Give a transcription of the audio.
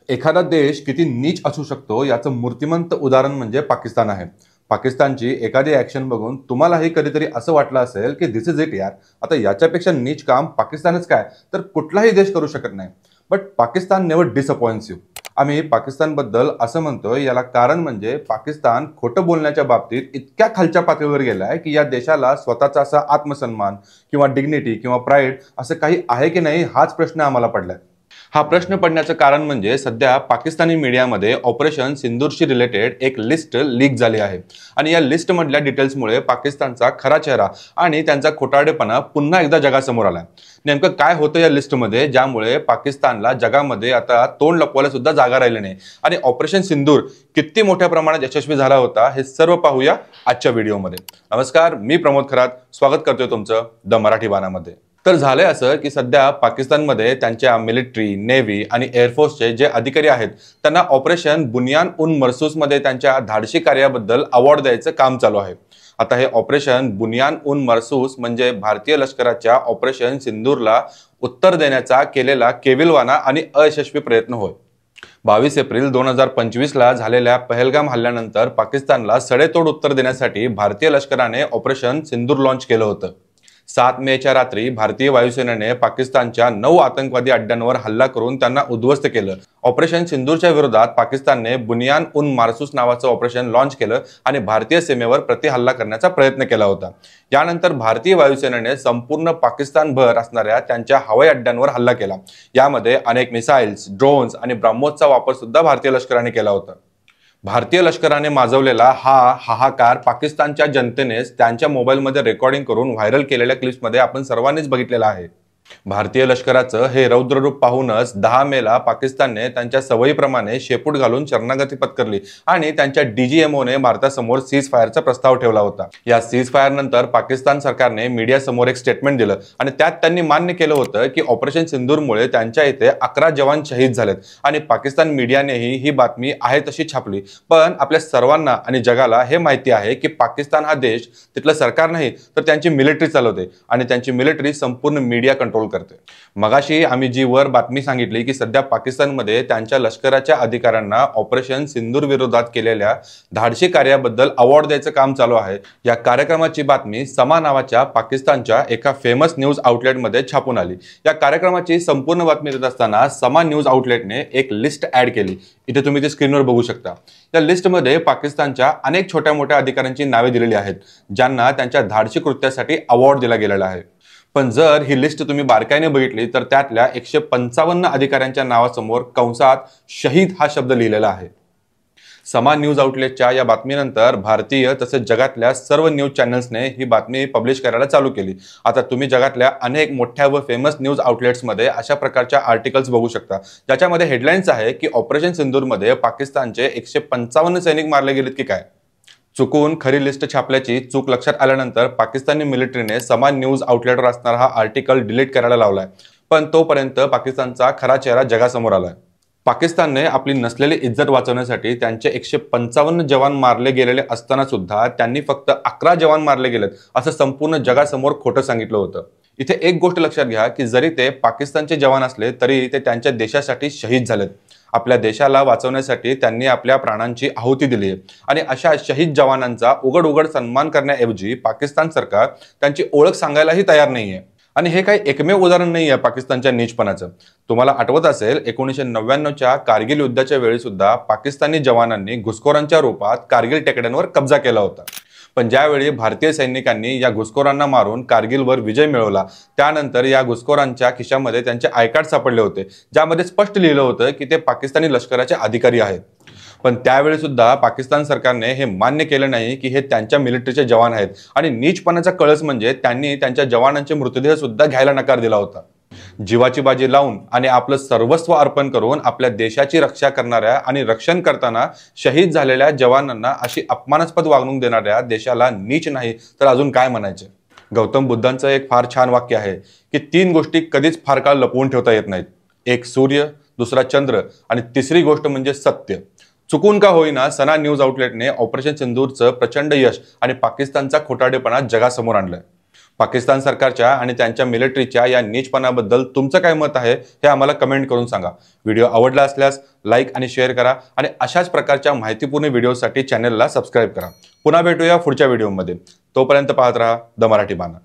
एखादा देश किती नीच असू शकतो याचं मूर्तिमंत उदाहरण म्हणजे पाकिस्तान आहे। पाकिस्तानची एखादी ॲक्शन बघून तुम्हालाही कधीतरी असं वाटलं असेल की दिस इज इट यार, आता याच्यापेक्षा नीच काम पाकिस्तानच काय तर कुठलाही देश करू शकत नाही। But Pakistan never disappoints you. आम्ही पाकिस्तानबद्दल असं म्हणतोय याला कारण म्हणजे पाकिस्तान खोटं बोलण्याच्या बाबतीत इतक्या खालच्या पातळीवर गेलाय की या देशाला स्वतःचा असा आत्मसन्मान किंवा डिग्निटी किंवा प्राईड असं काही आहे की नाही हाच प्रश्न आम्हाला पडलाय। हा प्रश्न पडण्याचं कारण म्हणजे सध्या पाकिस्तानी मीडियामध्ये ऑपरेशन सिंदूरशी रिलेटेड एक लिस्ट लीक झाली आहे आणि या लिस्टमधल्या डिटेल्समुळे पाकिस्तानचा खरा चेहरा आणि त्यांचा खोटारडेपणा पुन्हा एकदा जगासमोर आला। नेमकं काय होतं या लिस्टमध्ये ज्यामुळे पाकिस्तानला जगामध्ये आता तोंड लपवायला सुद्धा जागा राहिली नाही आणि ऑपरेशन सिंदूर किती मोठ्या प्रमाणात यशस्वी झाला होता हे सर्व पाहूया आजच्या व्हिडिओमध्ये। नमस्कार, मी प्रमोद खरात स्वागत करतोय तुमचं द मराठी बाणामध्ये। तर झालंय असं की सध्या पाकिस्तानमध्ये त्यांच्या मिलिटरी, नेव्ही आणि एअरफोर्सचे जे अधिकारी आहेत त्यांना ऑपरेशन बुनियान उन मरसूसमध्ये त्यांच्या धाडसी कार्याबद्दल अवॉर्ड द्यायचं काम चालू आहे। आता हे ऑपरेशन बुनियान उन मरसूस म्हणजे भारतीय लष्कराच्या ऑपरेशन सिंदूरला उत्तर देण्याचा केलेला केविलवाना आणि अयशस्वी प्रयत्न होय। 22 एप्रिल 2025 ला झालेल्या पहलगाम हल्ल्यानंतर पाकिस्तानला सडेतोड उत्तर देण्यासाठी भारतीय लष्कराने ऑपरेशन सिंदूर लॉन्च केलं होतं। 7 मेच्या रात्री भारतीय वायुसेनेने पाकिस्तानच्या 9 आतंकवादी अड्ड्यांवर हल्ला करून त्यांना उद्ध्वस्त केलं। ऑपरेशन सिंदूरच्या विरोधात पाकिस्तानने बुनियान उन मारसूस नावाचं ऑपरेशन लॉन्च केलं आणि भारतीय सीमेवर प्रतिहल्ला करण्याचा प्रयत्न केला होता। यानंतर भारतीय वायुसेनेने संपूर्ण पाकिस्तानभर असणाऱ्या त्यांच्या हवाई अड्ड्यांवर हल्ला केला। यामध्ये अनेक मिसाइल्स, ड्रोन्स आणि ब्रह्मोसचा वापर सुद्धा भारतीय लष्कराने केला होता। भारतीय लष्कराने माजवलेला हा हाहाकार पाकिस्तानच्या जनतेनेच त्यांच्या मोबाईलमध्ये रेकॉर्डिंग करून व्हायरल केलेल्या क्लिप्समध्ये आपण सर्वांनीच बघितलेलं आहे। भारतीय लष्कराचं हे रौद्ररूप पाहूनच 10 मेला पाकिस्तानने त्यांच्या सवयीप्रमाणे शेपूट घालून शरणागती पत्करली आणि त्यांच्या डीजीएमओने भारतासमोर सीज फायरचा प्रस्ताव ठेवला होता। या सीज फायर नंतर पाकिस्तान सरकारने मीडियासमोर एक स्टेटमेंट दिलं आणि त्यात त्यांनी मान्य केलं होतं की ऑपरेशन सिंदूरमुळे त्यांच्या इथे 11 जवान शहीद झालेत आणि पाकिस्तान मीडियानेही ही बातमी आहे तशी छापली। पण आपल्या सर्वांना आणि जगाला हे माहिती आहे की पाकिस्तान हा देश तिथलं सरकार नाही तर त्यांची मिलिटरी चालवते आणि त्यांची मिलिटरी संपूर्ण मीडिया कंट्रोल करते। मगाशी आम्ही जी वर बातमी सांगितली की सध्या पाकिस्तानमध्ये त्यांच्या लष्कराच्या अधिकाऱ्यांना ऑपरेशन सिंदूर विरोधात केलेल्या धाडसी कार्याबद्दल अवॉर्ड द्यायचं काम चालू आहे। या कार्यक्रमाची बातमी समा नावाच्या पाकिस्तानच्या एका फेमस न्यूज आउटलेटमध्ये छापून आली। या कार्यक्रमाची संपूर्ण बातमी देत असताना समा न्यूज आउटलेटने एक लिस्ट ऍड केली। इथे तुम्ही ते स्क्रीनवर बघू शकता। या लिस्टमध्ये पाकिस्तानच्या अनेक छोट्या मोठ्या अधिकाऱ्यांची नावे दिलेली आहेत ज्यांना त्यांच्या धाडसी कृत्यासाठी अवॉर्ड दिला गेलेला आहे। पण जर ही लिस्ट तुम्ही बारकाईने बघितली तर त्यातल्या 155 अधिकाऱ्यांच्या नावासमोर कंसात शहीद हा शब्द लिहिलेला आहे। समा न्यूज आउटलेटच्या या बातमीनंतर भारतीय तसेच जगातल्या सर्व न्यूज चॅनल्सने ही बातमी पब्लिश करायला चालू केली। आता तुम्ही जगातल्या अनेक मोठ्या व फेमस न्यूज आउटलेट्समध्ये अशा प्रकारच्या आर्टिकल्स बघू शकता ज्याच्यामध्ये हेडलाईन्स आहे की ऑपरेशन सिंदूरमध्ये पाकिस्तानचे 155 सैनिक मारले गेलेत की काय। चुकून खरी लिस्ट छापल्याची चूक लक्षात आल्यानंतर पाकिस्तानी मिलिटरीने समान न्यूज आउटलेटवर असणारा हा आर्टिकल डिलीट करायला लावलाय। पण तोपर्यंत पाकिस्तानचा खरा चेहरा जगासमोर आलाय। पाकिस्तानने आपली नसलेली इज्जत वाचवण्यासाठी त्यांचे 155 जवान मारले गेलेले असताना सुद्धा त्यांनी फक्त 11 जवान मारले गेलेत असं संपूर्ण जगासमोर खोटं सांगितलं होतं। इथे एक गोष्ट लक्षात घ्या की जरी ते पाकिस्तानचे जवान असले तरी ते त्यांच्या देशासाठी शहीद झालेत। आपल्या देशाला वाचवण्यासाठी त्यांनी आपल्या प्राणांची आहुती दिली आहे आणि अशा शहीद जवानांचा उघड उघड सन्मान करण्याऐवजी पाकिस्तान सरकार त्यांची ओळख सांगायलाही तयार नाहीये। आणि हे काही एकमेव उदाहरण नाहीये पाकिस्तानच्या नीचपणाचं। तुम्हाला आठवत असेल 1999च्या कारगिल युद्धाच्या वेळी सुद्धा पाकिस्तानी जवानांनी घुसखोरांच्या रूपात कारगिल टेकड्यांवर कब्जा केला होता। पण ज्यावेळी भारतीय सैनिकांनी या घुसखोरांना मारून कारगिलवर विजय मिळवला त्यानंतर या घुसखोरांच्या खिशामध्ये त्यांचे आय कार्ड सापडले होते ज्यामध्ये स्पष्ट लिहिलं होतं की ते पाकिस्तानी लष्कराचे अधिकारी आहेत। पण त्यावेळी सुद्धा पाकिस्तान सरकारने हे मान्य केलं नाही की हे त्यांच्या मिलिटरीचे जवान आहेत आणि नीचपणाचा कळस म्हणजे त्यांनी त्यांच्या जवानांचे मृतदेह सुद्धा घ्यायला नकार दिला होता। जीवाची बाजी लावून आणि आपलं सर्वस्व अर्पण करून आपल्या देशाची रक्षा करणाऱ्या आणि रक्षण करताना शहीद झालेल्या जवानांना अशी अपमानास्पद वागणूक देणाऱ्या देशाला नीच नाही तर अजून काय म्हणायचे। गौतम बुद्धांचं एक फार छान वाक्य आहे की 3 गोष्टी कधीच फार काळ लपवून ठेवता येत नाहीत, एक सूर्य, दुसरा चंद्र आणि तिसरी गोष्ट म्हणजे सत्य। चुकून का होईना सना न्यूज आउटलेटने ऑपरेशन सिंदूरचं प्रचंड यश आणि पाकिस्तानचा खोटारडेपणा जगासमोर आणलंय। पाकिस्तान सरकारच्या आणि त्यांच्या मिलिटरीच्या या नीचपणाबद्दल तुमचं काय मत आहे हे आम्हाला कमेंट करून सांगा. व्हिडिओ आवडला असल्यास लाईक आणि शेअर करा आणि अशाच प्रकारच्या माहितीपूर्ण व्हिडिओसाठी चॅनलला सबस्क्राईब करा. पुन्हा भेटूया पुढच्या व्हिडिओमध्ये. तोपर्यंत पाहत राहा द मराठी बाणा.